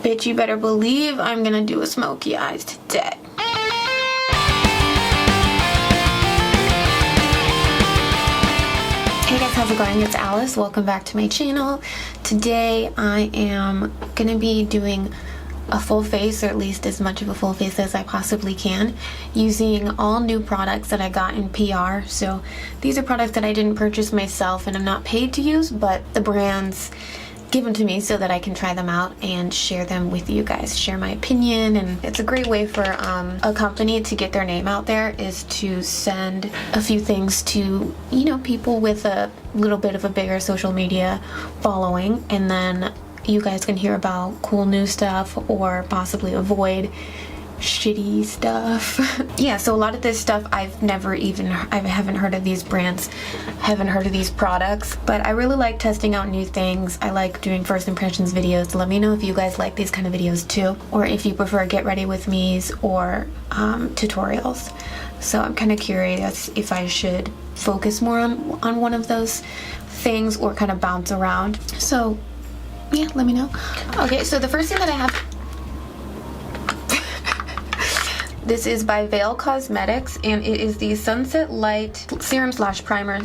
Bitch, you better believe I'm gonna do a smoky eyes today. Hey guys, how's it going? It's Alice. Welcome back to my channel. Today I am gonna be doing a full face, or at least as much of a full face as I possibly can, using all new products that I got in PR. So these are products that I didn't purchase myself and I'm not paid to use, but the brands give them to me so that I can try them out and share them with you guys, share my opinion. And it's a great way for a company to get their name out there, is to send a few things to, you know, people with a little bit of a bigger social media following, and then you guys can hear about cool new stuff or possibly avoid shitty stuff. Yeah, so a lot of this stuff I haven't heard of these brands, haven't heard of these products, but I really like testing out new things. I like doing first impressions videos. Let me know if you guys like these kind of videos too, or if you prefer get ready with me's or tutorials. So I'm kind of curious if I should focus more on one of those things or kind of bounce around. So yeah, let me know. Okay, so the first thing that I have, this is by Veil Cosmetics, and it is the Sunset Light Serum / Primer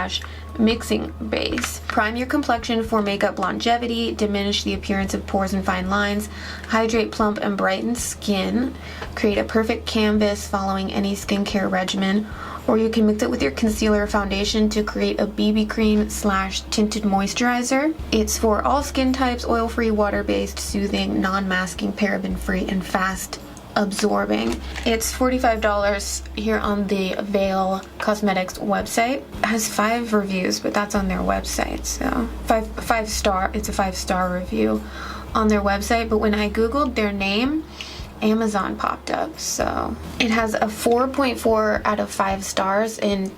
/ Mixing Base. Prime your complexion for makeup longevity, diminish the appearance of pores and fine lines, hydrate, plump, and brighten skin, create a perfect canvas following any skincare regimen, or you can mix it with your concealer or foundation to create a BB cream / tinted moisturizer. It's for all skin types, oil-free, water-based, soothing, non-masking, paraben-free, and fast absorbing. It's $45 here on the Veil Cosmetics website. It has 5 reviews, but that's on their website, so five star. It's a 5-star review on their website, but when I googled their name, Amazon popped up. So it has a 4.4 out of 5 stars and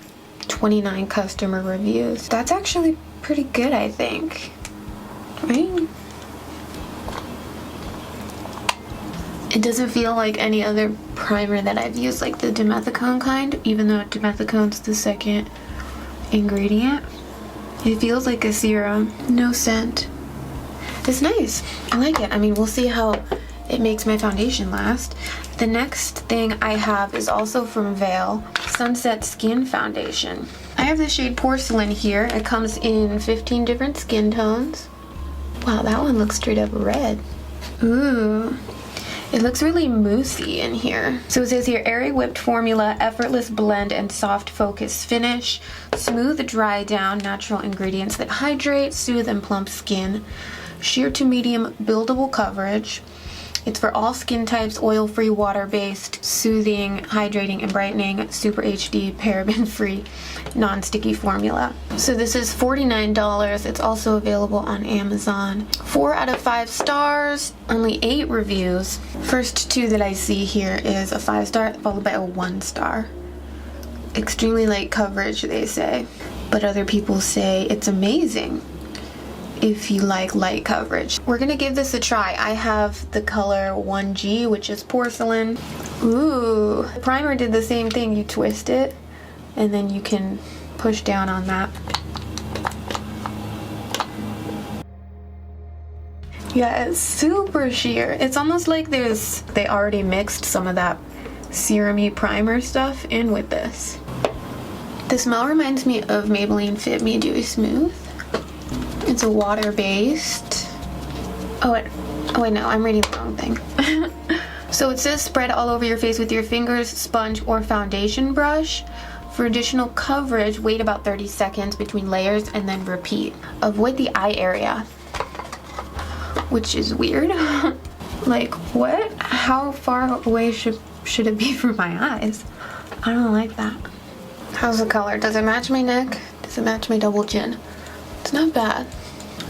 29 customer reviews. That's actually pretty good, I think, right? It doesn't feel like any other primer that I've used, like the dimethicone kind, even though dimethicone's the second ingredient. It feels like a serum, no scent. It's nice, I like it. I mean, we'll see how it makes my foundation last. The next thing I have is also from Veil, Sunset Skin Foundation. I have the shade Porcelain here. It comes in 15 different skin tones. Wow, that one looks straight up red. Ooh. It looks really moussey in here. So it says here, airy whipped formula, effortless blend and soft focus finish, smooth dry down, natural ingredients that hydrate, soothe and plump skin, sheer to medium buildable coverage. It's for all skin types, oil-free, water-based, soothing, hydrating, and brightening, super HD, paraben-free, non-sticky formula. So this is $49. It's also available on Amazon. 4 out of 5 stars, only 8 reviews. First 2 that I see here is a 5-star followed by a 1-star. Extremely light coverage, they say, but other people say it's amazing if you like light coverage. We're gonna give this a try. I have the color 1G, which is Porcelain. Ooh, the primer did the same thing. You twist it and then you can push down on that. Yeah, it's super sheer. It's almost like they already mixed some of that serum-y primer stuff in with this. The smell reminds me of Maybelline Fit Me Dewy Smooth. It's a water-based. Oh wait, no, I'm reading the wrong thing. So it says spread all over your face with your fingers, sponge, or foundation brush. For additional coverage, wait about 30 seconds between layers and then repeat. Avoid the eye area, which is weird. Like, what? How far away should it be from my eyes? I don't like that. How's the color? Does it match my neck? Does it match my double chin? It's not bad.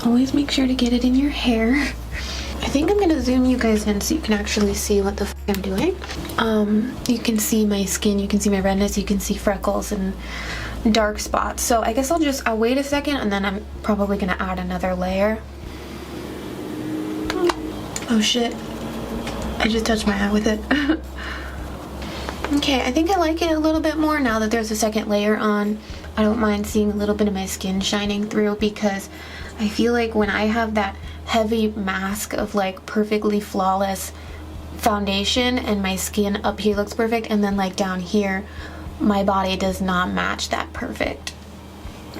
Always make sure to get it in your hair. I think I'm gonna zoom you guys in so you can actually see what the f I'm doing. You can see my skin, you can see my redness, you can see freckles and dark spots. So I guess I'll wait a second and then I'm probably gonna add another layer. Oh shit. I just touched my eye with it. Okay, I think I like it a little bit more now that there's a second layer on. I don't mind seeing a little bit of my skin shining through, because I feel like when I have that heavy mask of like perfectly flawless foundation, and my skin up here looks perfect, and then like down here my body does not match that perfect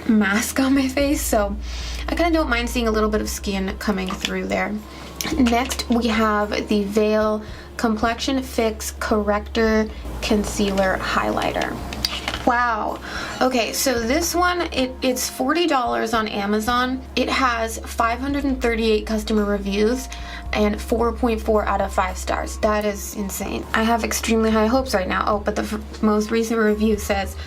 mask on my face, so I kind of don't mind seeing a little bit of skin coming through there. Next we have the Veil Complexion Fix Corrector Concealer Highlighter. Wow. Okay, so this one, it's $40 on Amazon. It has 538 customer reviews and 4.4 out of 5 stars. That is insane. I have extremely high hopes right now. Oh, but the most recent review says,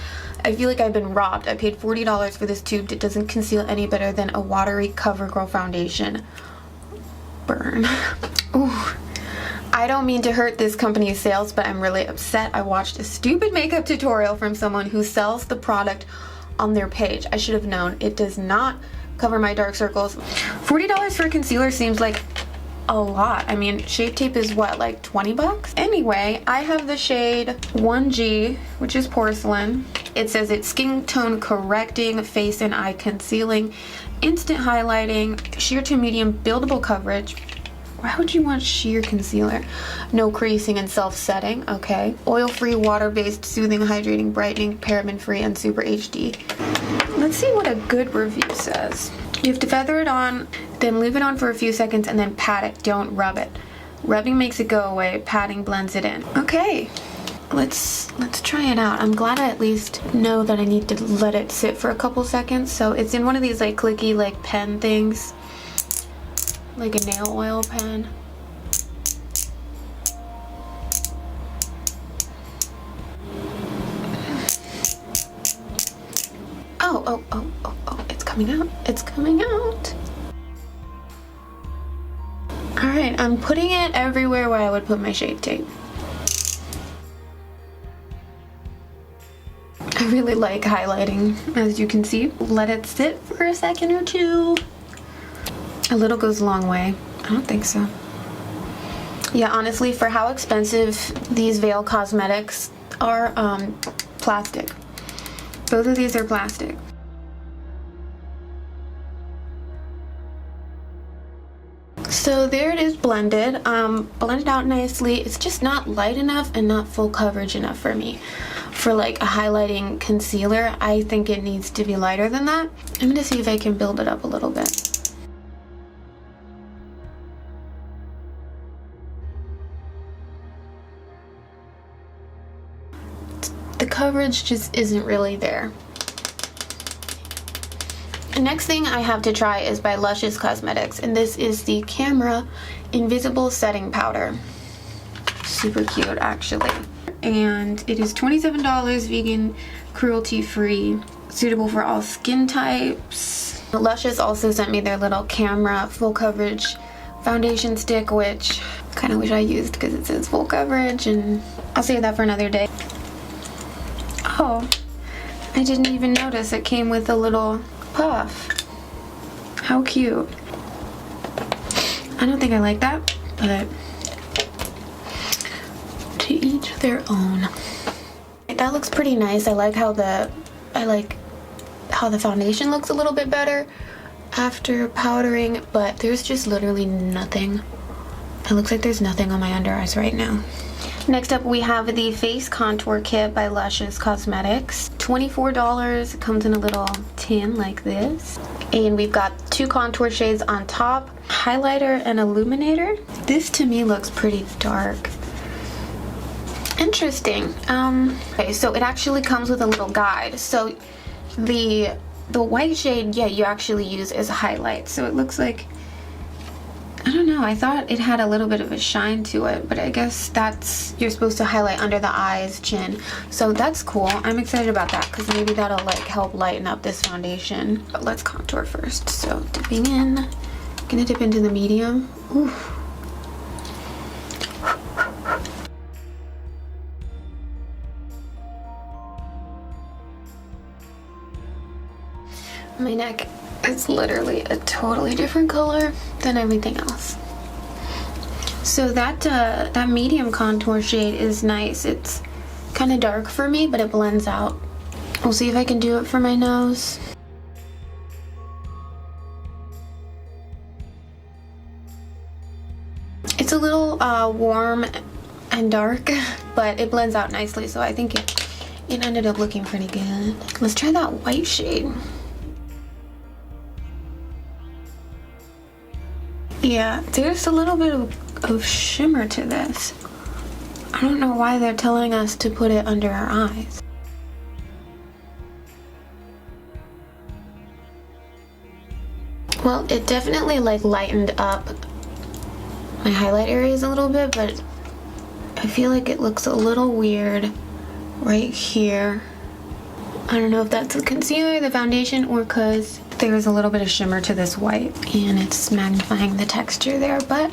I feel like I've been robbed. I paid $40 for this tube that doesn't conceal any better than a watery CoverGirl foundation. Burn. Ooh. I don't mean to hurt this company's sales, but I'm really upset. I watched a stupid makeup tutorial from someone who sells the product on their page. I should have known. It does not cover my dark circles. $40 for a concealer seems like a lot. I mean, Shape Tape is what, like 20 bucks? Anyway, I have the shade 1G, which is Porcelain. It says it's skin tone correcting, face and eye concealing, instant highlighting, sheer to medium buildable coverage. Why would you want sheer concealer? No creasing and self-setting, okay. Oil-free, water-based, soothing, hydrating, brightening, paraben-free, and super HD. Let's see what a good review says. You have to feather it on, then leave it on for a few seconds, and then pat it. Don't rub it. Rubbing makes it go away. Patting blends it in. Okay, let's try it out. I'm glad I at least know that I need to let it sit for a couple seconds. So it's in one of these like clicky like pen things. Like a nail oil pen. Oh, it's coming out. It's coming out. Alright, I'm putting it everywhere where I would put my Shape Tape. I really like highlighting, as you can see. Let it sit for a second or two. A little goes a long way. I don't think so. Yeah, honestly, for how expensive these Veil Cosmetics are, plastic. Both of these are plastic. So there it is blended. Blended out nicely. It's just not light enough and not full coverage enough for me. For like a highlighting concealer, I think it needs to be lighter than that. I'm gonna see if I can build it up a little bit. The coverage just isn't really there. The next thing I have to try is by Luscious Cosmetics, and this is the Camera Invisible Setting Powder. Super cute, actually. And it is $27, vegan, cruelty-free, suitable for all skin types. Luscious also sent me their little camera full coverage foundation stick, which I kind of wish I used because it says full coverage, and I'll save that for another day. Oh, I didn't even notice it came with a little puff. How cute. I don't think I like that, but to each their own. That looks pretty nice. I like how the foundation looks a little bit better after powdering, but there's just literally nothing. It looks like there's nothing on my under eyes right now. Next up, we have the Face Contour Kit by Luscious Cosmetics. $24. It comes in a little tin like this. And we've got 2 contour shades on top, highlighter and illuminator. This to me looks pretty dark. Interesting. Okay, so it actually comes with a little guide. So the white shade, yeah, you actually use as a highlight. So it looks like, I don't know, I thought it had a little bit of a shine to it, but I guess you're supposed to highlight under the eyes, chin. So that's cool. I'm excited about that because maybe that'll like help lighten up this foundation. But let's contour first. So dipping in, I'm gonna dip into the medium. Ooh. My neck is literally a totally different color than everything else. So that medium contour shade is nice. It's kind of dark for me, but it blends out. We'll see if I can do it for my nose. a little warm and dark, but it blends out nicely, so I think it ended up looking pretty good. Let's try that white shade. Yeah, there's a little bit of shimmer to this. I don't know why they're telling us to put it under our eyes. Well, it definitely like lightened up my highlight areas a little bit, but I feel like it looks a little weird right here. I don't know if that's the concealer, the foundation, or because there's a little bit of shimmer to this white and it's magnifying the texture there, but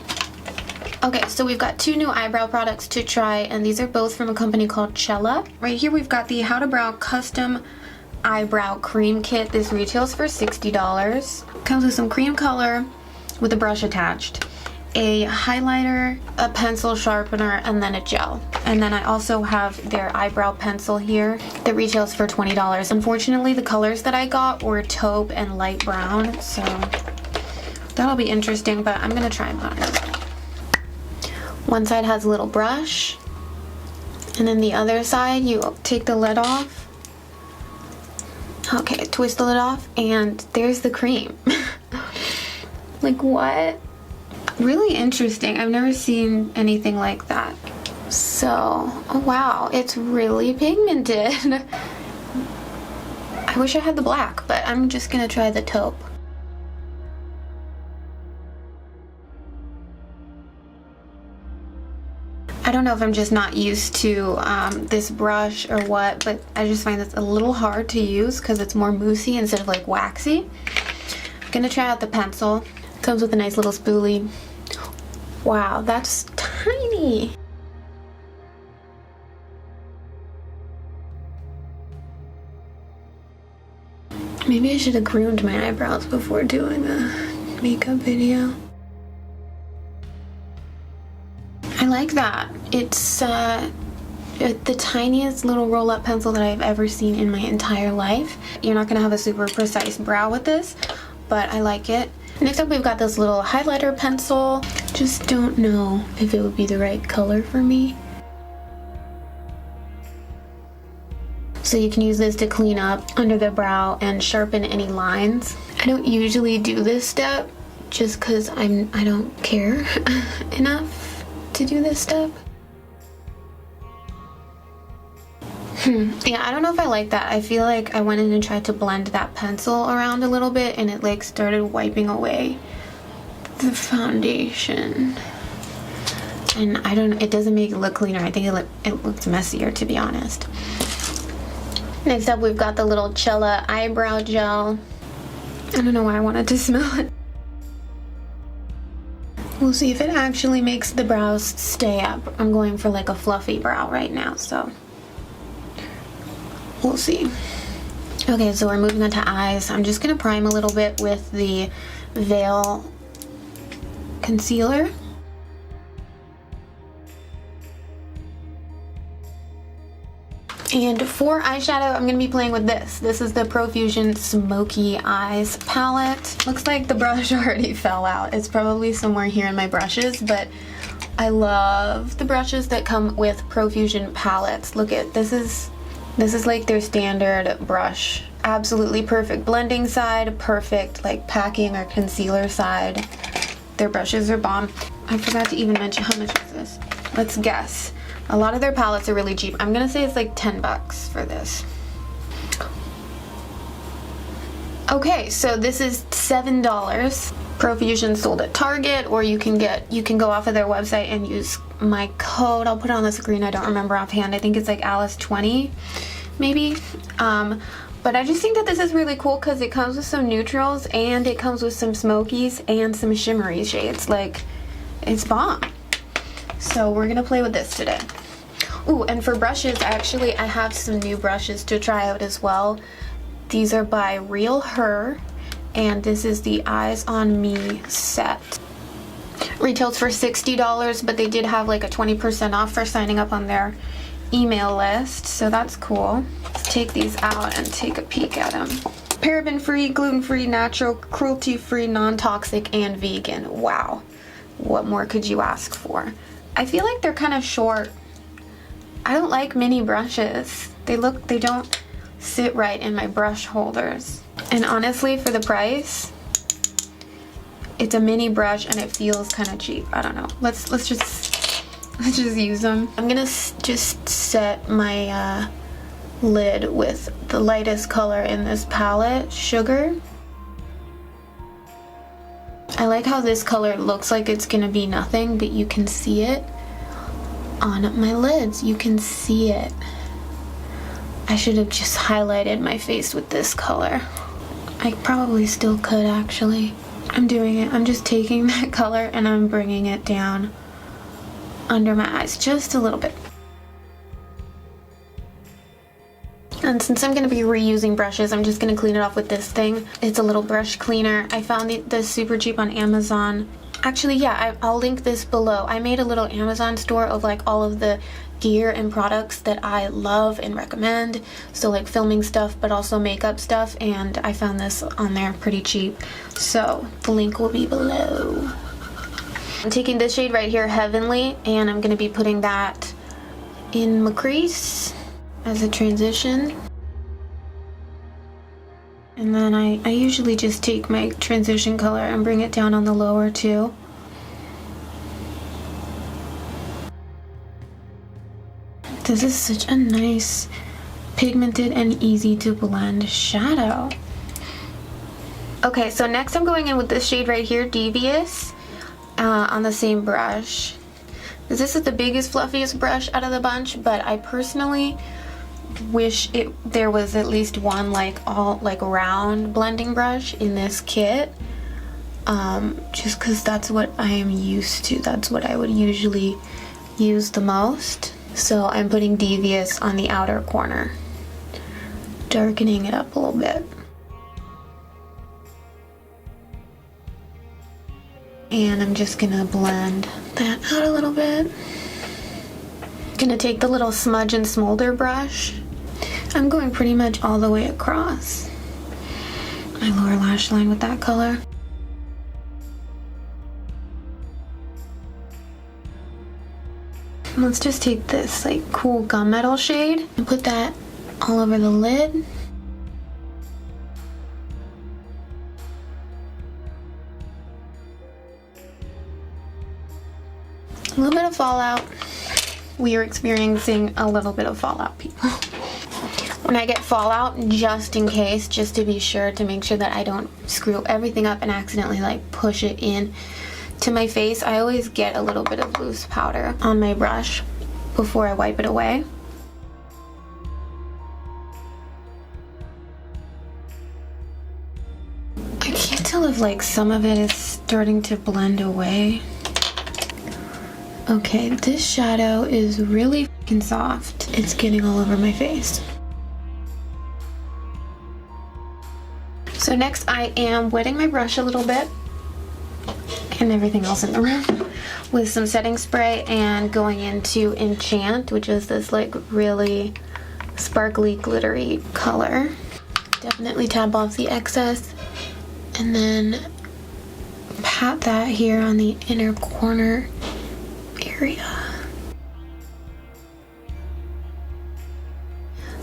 okay, so we've got two new eyebrow products to try, and these are both from a company called Cella. Right here we've got the How to Brow Custom Eyebrow Cream Kit. This retails for $60. Comes with some cream color with a brush attached, a highlighter, a pencil sharpener, and then a gel. And then I also have their eyebrow pencil here that retails for $20. Unfortunately, the colors that I got were taupe and light brown, so that'll be interesting, but I'm gonna try them on. One side has a little brush, and then the other side you take the lid off. Okay, twist the lid off, and there's the cream. Like, what? Really interesting. I've never seen anything like that. So, oh wow, it's really pigmented. I wish I had the black, but I'm just gonna try the taupe. I don't know if I'm just not used to this brush or what, but I just find this a little hard to use because it's more moussey instead of like waxy. I'm gonna try out the pencil. Comes with a nice little spoolie. Wow, that's tiny. Maybe I should have groomed my eyebrows before doing a makeup video. I like that. It's the tiniest little roll-up pencil that I've ever seen in my entire life. You're not gonna have a super precise brow with this, but I like it. Next up, we've got this little highlighter pencil. Just don't know if it would be the right color for me. So you can use this to clean up under the brow and sharpen any lines. I don't usually do this step just because I don't care enough to do this step. Yeah, I don't know if I like that. I feel like I went in and tried to blend that pencil around a little bit and it like started wiping away the foundation. And I don't, it doesn't make it look cleaner. I think it looks messier, to be honest. Next up, we've got the little Cella eyebrow gel. I don't know why I wanted to smell it. We'll see if it actually makes the brows stay up. I'm going for like a fluffy brow right now, so we'll see. Okay, so we're moving on to eyes. I'm just gonna prime a little bit with the Veil concealer. And for eyeshadow, I'm going to be playing with this. This is the Profusion Smoky Eyes palette. Looks like the brush already fell out. It's probably somewhere here in my brushes, but I love the brushes that come with Profusion palettes. Look at this is like their standard brush. Absolutely perfect blending side, perfect like packing or concealer side. Their brushes are bomb. I forgot to even mention how much is this. Let's guess. A lot of their palettes are really cheap. I'm gonna say it's like 10 bucks for this. Okay, so this is $7. Profusion sold at Target, or you can go off of their website and use my code. I'll put it on the screen. I don't remember offhand. I think it's like Alice20, maybe. But I just think that this is really cool because it comes with some neutrals and it comes with some smokies and some shimmery shades. Like, it's bomb. So we're gonna play with this today. Ooh, and for brushes, actually, I have some new brushes to try out as well. These are by Real Her, and this is the Eyes on Me set. Retails for $60, but they did have like a 20% off for signing up on their email list, so that's cool. Let's take these out and take a peek at them. Paraben-free, gluten-free, natural, cruelty-free, non-toxic, and vegan. Wow. what more could you ask for? I feel like they're kind of short. I don't like mini brushes. They don't sit right in my brush holders. And honestly, for the price, it's a mini brush and it feels kind of cheap. I don't know. Let's just use them. I'm gonna just set my lid with the lightest color in this palette, Sugar. I like how this color looks like it's gonna be nothing, but you can see it on my lids. You can see it. I should have just highlighted my face with this color. I probably still could, actually. I'm doing it. I'm just taking that color and I'm bringing it down under my eyes just a little bit. And since I'm going to be reusing brushes, I'm just going to clean it off with this thing. It's a little brush cleaner. I found this super cheap on Amazon. Actually, yeah, I'll link this below. I made a little Amazon store of like all of the gear and products that I love and recommend. So like filming stuff, but also makeup stuff. And I found this on there pretty cheap. So the link will be below. I'm taking this shade right here, Heavenly, and I'm going to be putting that in my crease as a transition. And then I usually just take my transition color and bring it down on the lower too. This is such a nice pigmented and easy to blend shadow. Okay, so next I'm going in with this shade right here, Devious, on the same brush. This is the biggest, fluffiest brush out of the bunch, but I personally wish there was at least one like round blending brush in this kit, just because that's what I am used to. That's what I would usually use the most. So I'm putting Devious on the outer corner, darkening it up a little bit. And I'm just gonna blend that out a little bit. Gonna take the little smudge and smolder brush. I'm going pretty much all the way across my lower lash line with that color. Let's just take this like cool gunmetal shade and put that all over the lid. A little bit of fallout. We are experiencing a little bit of fallout, people. When I get fallout, just in case, just to be sure, to make sure that I don't screw everything up and accidentally like push it in to my face, I always get a little bit of loose powder on my brush before I wipe it away. I can't tell if like some of it is starting to blend away. Okay, this shadow is really fucking soft. It's getting all over my face. So next I am wetting my brush a little bit, and everything else in the room, with some setting spray and going into Enchant, which is this like really sparkly glittery color. Definitely tap off the excess and then pat that here on the inner corner area.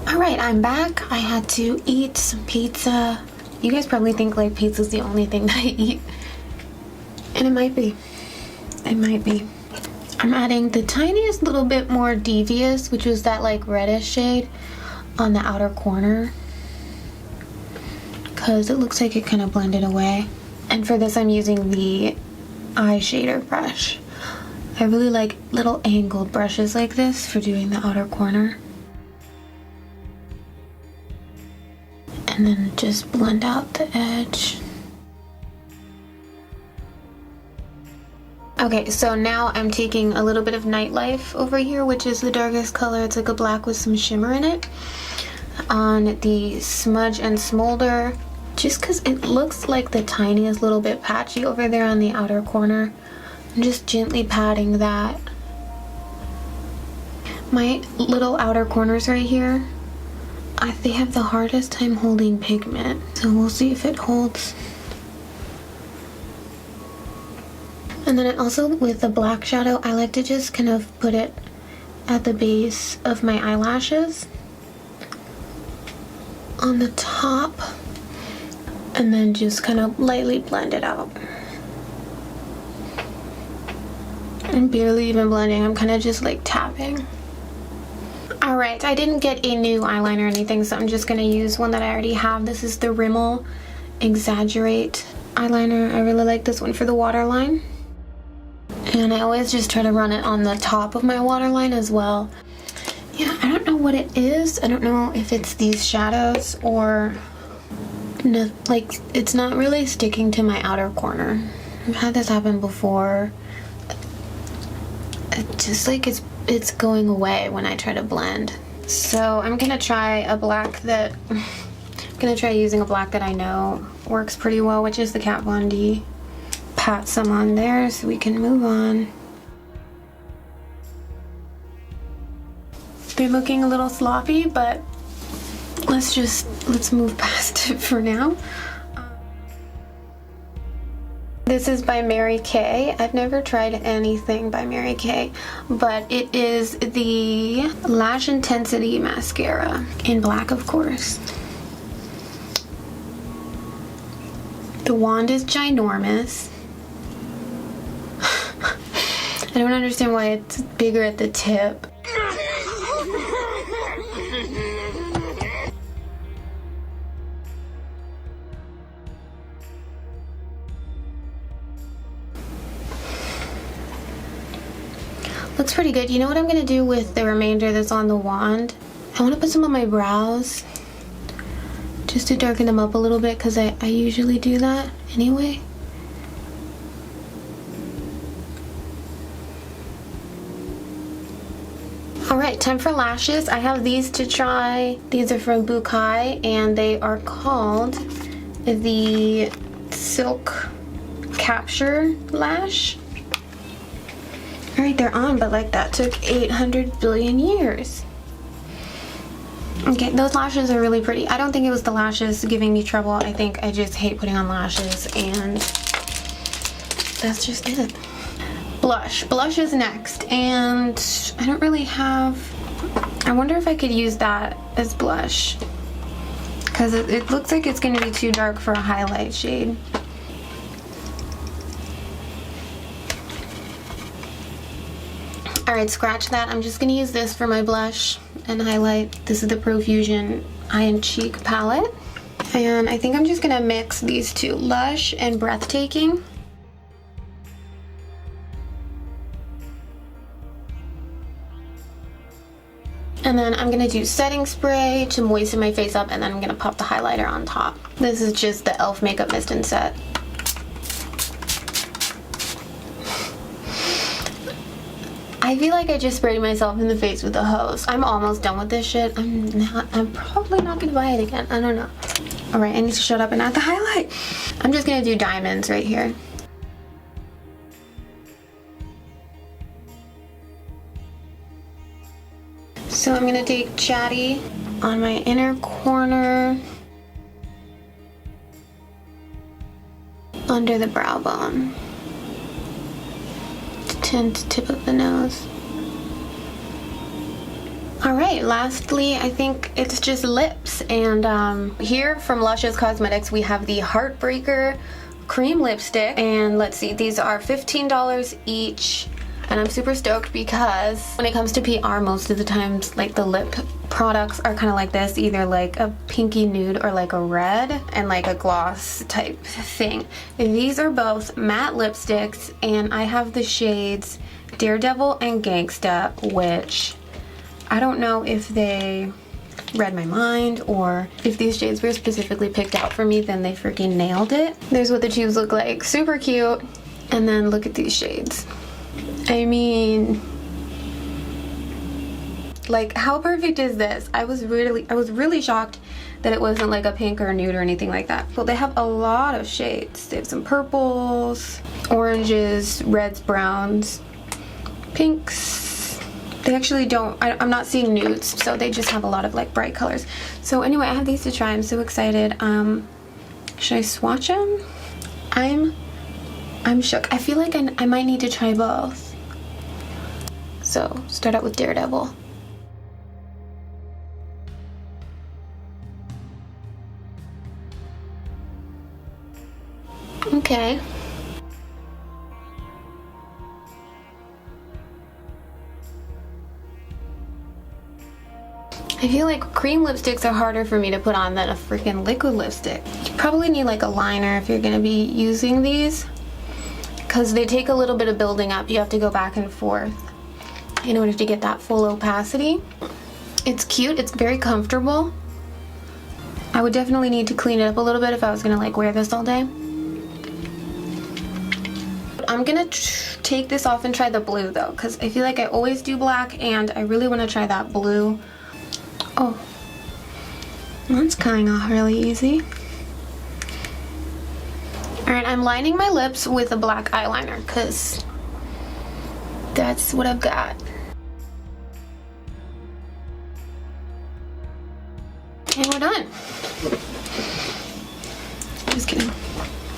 Alright, I'm back. I had to eat some pizza. You guys probably think like pizza's the only thing that I eat. And it might be. It might be. I'm adding the tiniest little bit more Devious, which was that like reddish shade on the outer corner, because it looks like it kind of blended away. And for this I'm using the eye shader brush. I really like little angled brushes like this for doing the outer corner. And then just blend out the edge. Okay, so now I'm taking a little bit of Nightlife over here, which is the darkest color. It's like a black with some shimmer in it, on the smudge and smolder, just because it looks like the tiniest little bit patchy over there on the outer corner. I'm just gently patting that. My little outer corners right here, they have the hardest time holding pigment, so we'll see if it holds. And then also with the black shadow, I like to just kind of put it at the base of my eyelashes on the top, and then just kind of lightly blend it out. I'm barely even blending, I'm kind of just like tapping. Alright, I didn't get a new eyeliner or anything, so I'm just going to use one that I already have. This is the Rimmel Exaggerate eyeliner. I really like this one for the waterline. And I always just try to run it on the top of my waterline as well. Yeah, I don't know what it is. I don't know if it's these shadows or no, like it's not really sticking to my outer corner. I've had this happen before. It just like it's going away when I try to blend. So I'm gonna try a black that I'm gonna try using a black that I know works pretty well, which is the Kat Von D. Pat some on there so we can move on. They're looking a little sloppy, but let's move past it for now. This is by Mary Kay. I've never tried anything by Mary Kay, but it is the Lash Intensity Mascara in black, of course. The wand is ginormous. I don't understand why it's bigger at the tip. Looks pretty good. You know what I'm gonna do with the remainder that's on the wand? I want to put some on my brows just to darken them up a little bit, because I usually do that anyway. Alright, time for lashes. I have these to try. These are from Bukai, and they are called the Silk Capture Lash. Alright, they're on, but like that took 800 billion years. Okay, those lashes are really pretty. I don't think it was the lashes giving me trouble. I think I just hate putting on lashes, and that's just it. Blush. Blush is next, and I don't really have... I wonder if I could use that as blush, because it looks like it's going to be too dark for a highlight shade. Alright, scratch that. I'm just going to use this for my blush and highlight. This is the Profusion Eye and Cheek palette. And I think I'm just going to mix these two, Lush and Breathtaking. And then I'm going to do setting spray to moisten my face up, and then I'm going to pop the highlighter on top. This is just the e.l.f. Makeup Mist and Set. I feel like I just sprayed myself in the face with a hose. I'm almost done with this shit. I'm probably not gonna buy it again. I don't know. Alright, I need to shut up and add the highlight. I'm just gonna do diamonds right here. So I'm gonna take Chatty on my inner corner, under the brow bone, to tip of the nose. Alright, lastly, I think it's just lips. And here from Luscious Cosmetics, we have the Heartbreaker Cream Lipstick. And let's see, these are $15 each. And I'm super stoked because when it comes to PR, most of the times, like, the lip products are kind of like this, either like a pinky nude or like a red and like a gloss type thing. And these are both matte lipsticks, and I have the shades Daredevil and Gangsta, which I don't know if they read my mind or if these shades were specifically picked out for me, then they freaking nailed it. There's what the tubes look like, super cute. And then look at these shades. I mean, like, how perfect is this? I was really shocked that it wasn't like a pink or a nude or anything like that. Well, they have a lot of shades. They have some purples, oranges, reds, browns, pinks. They actually don't, I'm not seeing nudes, so they just have a lot of like bright colors. So anyway, I have these to try. I'm so excited. Should I swatch them? I'm I'm shook. I feel like I might need to try both. So, start out with Daredevil. Okay. I feel like cream lipsticks are harder for me to put on than a freaking liquid lipstick. You probably need like a liner if you're gonna be using these, because they take a little bit of building up. You have to go back and forth in order to get that full opacity. It's cute, it's very comfortable. I would definitely need to clean it up a little bit if I was gonna like wear this all day. I'm gonna take this off and try the blue though, because I feel like I always do black and I really want to try that blue. Oh, that's coming off really easy. Alright, I'm lining my lips with a black eyeliner because that's what I've got. And we're done. Just kidding.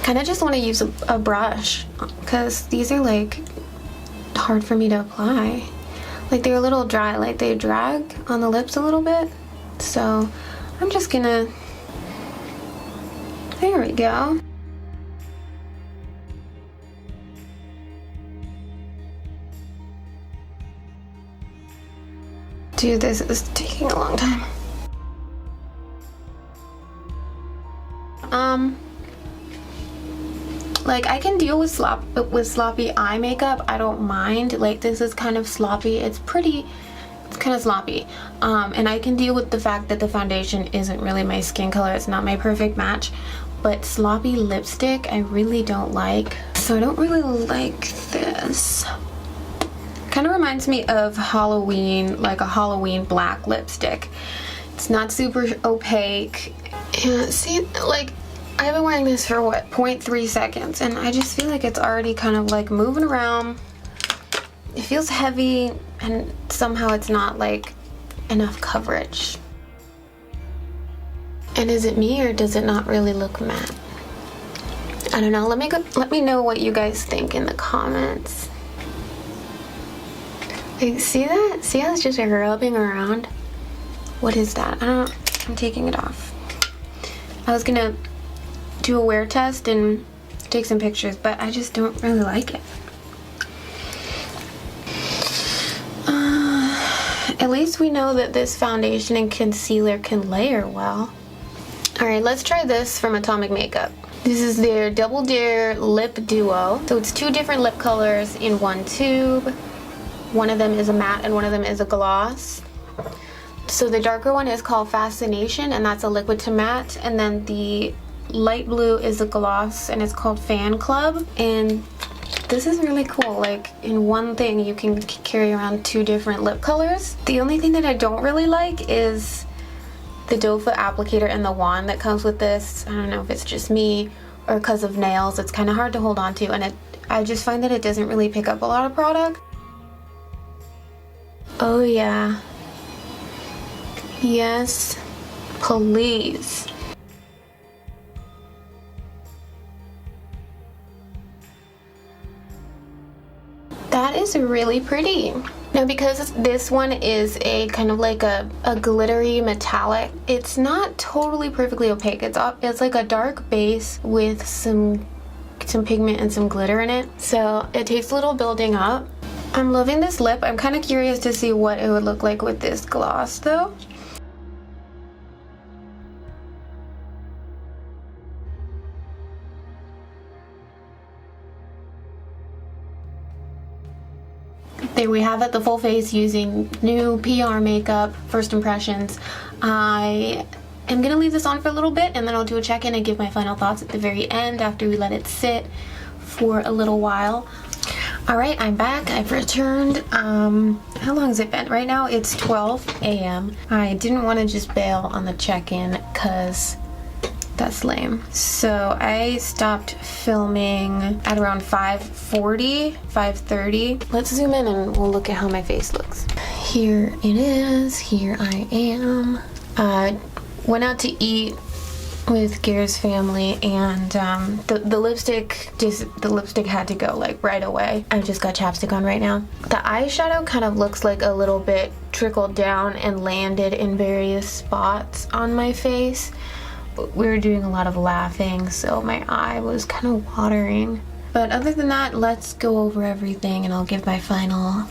Kind of just want to use a brush because these are like hard for me to apply. Like they're a little dry, like they drag on the lips a little bit. So I'm just gonna, there we go. Dude, this is taking a long time. Like I can deal with sloppy eye makeup. I don't mind. Like this is kind of sloppy. It's kind of sloppy. And I can deal with the fact that the foundation isn't really my skin color. It's not my perfect match. But sloppy lipstick, I really don't like. So I don't really like this. Kind of reminds me of Halloween, like a Halloween black lipstick. It's not super opaque. And see, like, I've been wearing this for what, 0.3 seconds, and I just feel like it's already kind of like moving around. It feels heavy, and somehow it's not like enough coverage. And is it me, or does it not really look matte? I don't know. Let me know what you guys think in the comments. Like, see that? See how it's just rubbing around? What is that? I'm taking it off. I was gonna do a wear test and take some pictures, but I just don't really like it. At least we know that this foundation and concealer can layer well. Alright, let's try this from Atomic Makeup. This is their Double Dare Lip Duo. So it's two different lip colors in one tube. One of them is a matte and one of them is a gloss. So the darker one is called Fascination, and that's a liquid to matte. And then the light blue is a gloss, and it's called Fan Club. And this is really cool. Like, in one thing you can carry around two different lip colors. The only thing that I don't really like is the doe foot applicator and the wand that comes with this. I don't know if it's just me or because of nails. It's kind of hard to hold on to, and I just find that it doesn't really pick up a lot of product. Oh yeah. Yes, please. That is really pretty. Now, because this one is a kind of like a glittery metallic, it's not totally perfectly opaque. It's like a dark base with some pigment and some glitter in it. So it takes a little building up. I'm loving this lip. I'm kind of curious to see what it would look like with this gloss though. There we have it, the full face using new PR makeup, first impressions. I am gonna leave this on for a little bit and then I'll do a check-in and give my final thoughts at the very end after we let it sit for a little while. Alright, I'm back. I've returned. How long has it been? Right now it's 12 a.m. I didn't want to just bail on the check-in because that's lame. So I stopped filming at around 5:40, 5:30. Let's zoom in and we'll look at how my face looks. Here it is. Here I am. Went out to eat with Gear's Family, and the lipstick had to go like right away. I've just got chapstick on right now. The eyeshadow kind of looks like a little bit trickled down and landed in various spots on my face. But we were doing a lot of laughing, so my eye was kind of watering. But other than that, let's go over everything and I'll give my final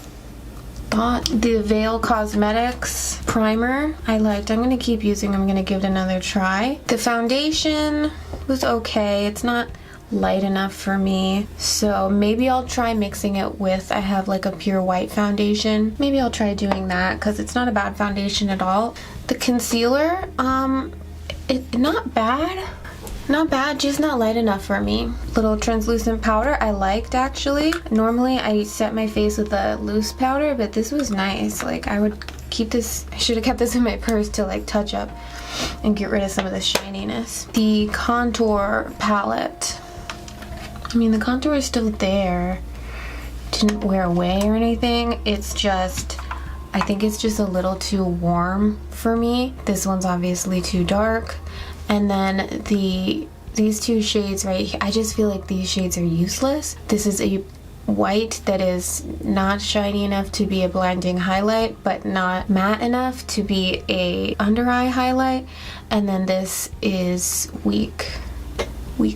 thought. The Veil Cosmetics primer I liked. I'm going to keep using. I'm going to give it another try. The foundation was okay. It's not light enough for me, so maybe I'll try mixing it with, I have like a pure white foundation. Maybe I'll try doing that because it's not a bad foundation at all. The concealer, not bad. Not bad, just not light enough for me. Little translucent powder I liked actually. Normally I set my face with a loose powder, but this was nice. Like I would keep this, I should have kept this in my purse to like touch up and get rid of some of the shininess. The contour palette. I mean, the contour is still there. Didn't wear away or anything. It's just, I think it's just a little too warm for me. This one's obviously too dark. And then these two shades right here, I just feel like these shades are useless. This is a white that is not shiny enough to be a blinding highlight, but not matte enough to be a under eye highlight. And then this is weak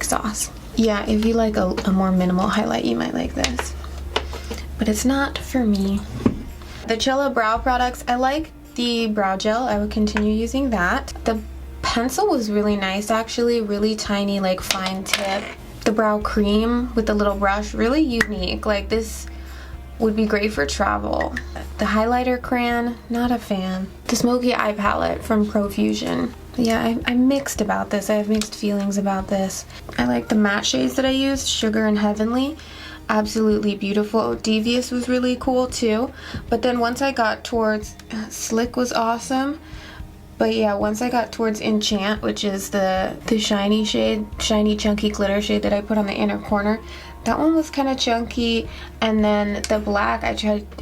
sauce. Yeah, if you like a more minimal highlight, you might like this. But it's not for me. The Cello Brow products, I like the brow gel. I would continue using that. The pencil was really nice actually, really tiny, like fine tip. The brow cream with the little brush, really unique. Like this would be great for travel. The highlighter crayon, not a fan. The smoky eye palette from Profusion. Yeah, I'm mixed about this. I have mixed feelings about this. I like the matte shades that I used, Sugar and Heavenly. Absolutely beautiful. Devious was really cool too. But then once I got towards Slick was awesome. But yeah, once I got towards Enchant, which is the shiny shade, shiny chunky glitter shade that I put on the inner corner, that one was kind of chunky. And then the black, I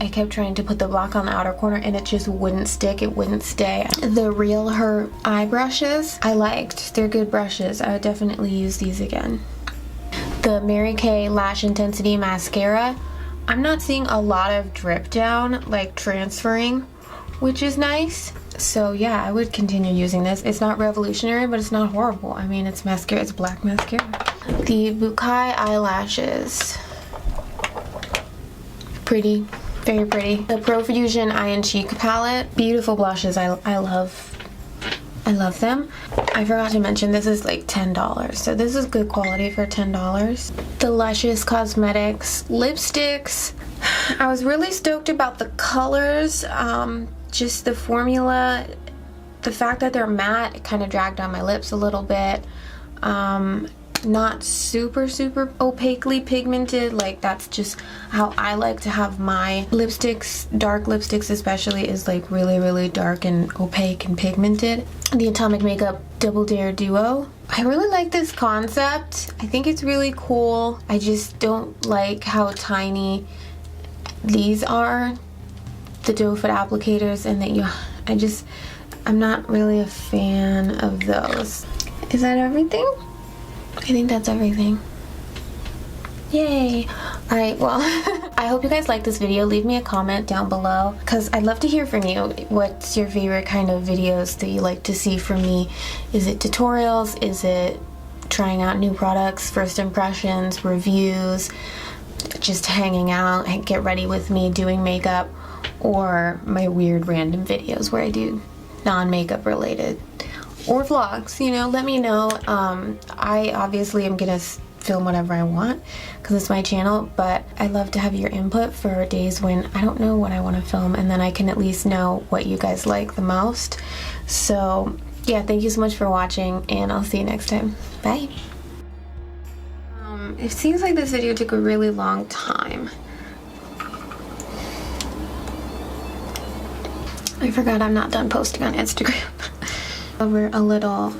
kept trying to put the black on the outer corner and it just wouldn't stick, it wouldn't stay. The Real Her eye brushes, I liked. They're good brushes. I would definitely use these again. The Mary Kay Lash Intensity Mascara, I'm not seeing a lot of drip down, like transferring, which is nice. So yeah, I would continue using this. It's not revolutionary, but it's not horrible. I mean, it's mascara, it's black mascara. The Bukai eyelashes. Pretty, very pretty. The Profusion Eye and Cheek palette. Beautiful blushes, I love them. I forgot to mention this is like $10, so this is good quality for $10. The Luscious Cosmetics lipsticks. I was really stoked about the colors. Just the formula, the fact that they're matte, it kind of dragged on my lips a little bit. Not super opaquely pigmented, like that's just how I like to have my lipsticks. Dark lipsticks especially is like really dark and opaque and pigmented. The Atomic Makeup Double Dare Duo. I really like this concept. I think it's really cool. I just don't like how tiny these are, the doe foot applicators, and that I'm not really a fan of those. Is that everything? I think that's everything. Yay! Alright, well, I hope you guys like this video. Leave me a comment down below because I'd love to hear from you. What's your favorite kind of videos that you like to see from me? Is it tutorials? Is it trying out new products, first impressions, reviews, just hanging out and get ready with me doing makeup, or my weird random videos where I do non-makeup related, or vlogs? You know, let me know. I obviously am gonna film whatever I want because it's my channel, but I love to have your input for days when I don't know what I want to film, and then I can at least know what you guys like the most. So yeah, thank you so much for watching, and I'll see you next time. Bye. It seems like this video took a really long time. I forgot I'm not done posting on Instagram. Over a little.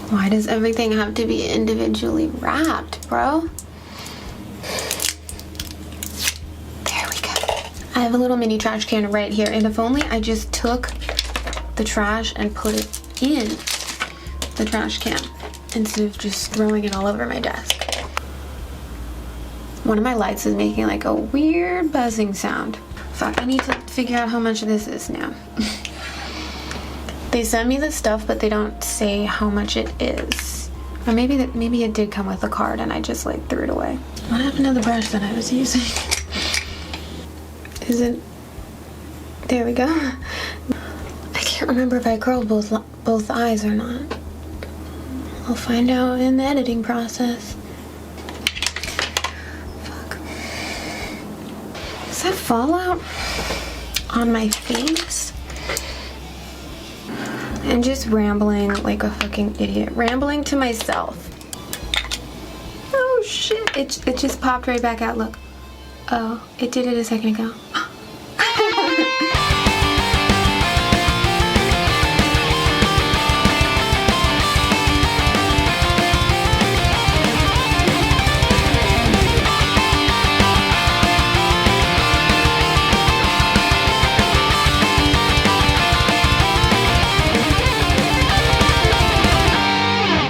Why does everything have to be individually wrapped, bro? There we go. I have a little mini trash can right here, and if only I just took the trash and put it in the trash can instead of just throwing it all over my desk. One of my lights is making like a weird buzzing sound. Fuck, I need to figure out how much this is now. They send me the stuff, but they don't say how much it is. Or maybe it did come with a card and I just like threw it away. What happened to the brush that I was using? Is it? There we go. I can't remember if I curled both eyes or not. I'll find out in the editing process. Fuck. Is that fallout on my face? I'm just rambling like a fucking idiot. Rambling to myself. Oh shit, it just popped right back out, look. Oh, it did it a second ago.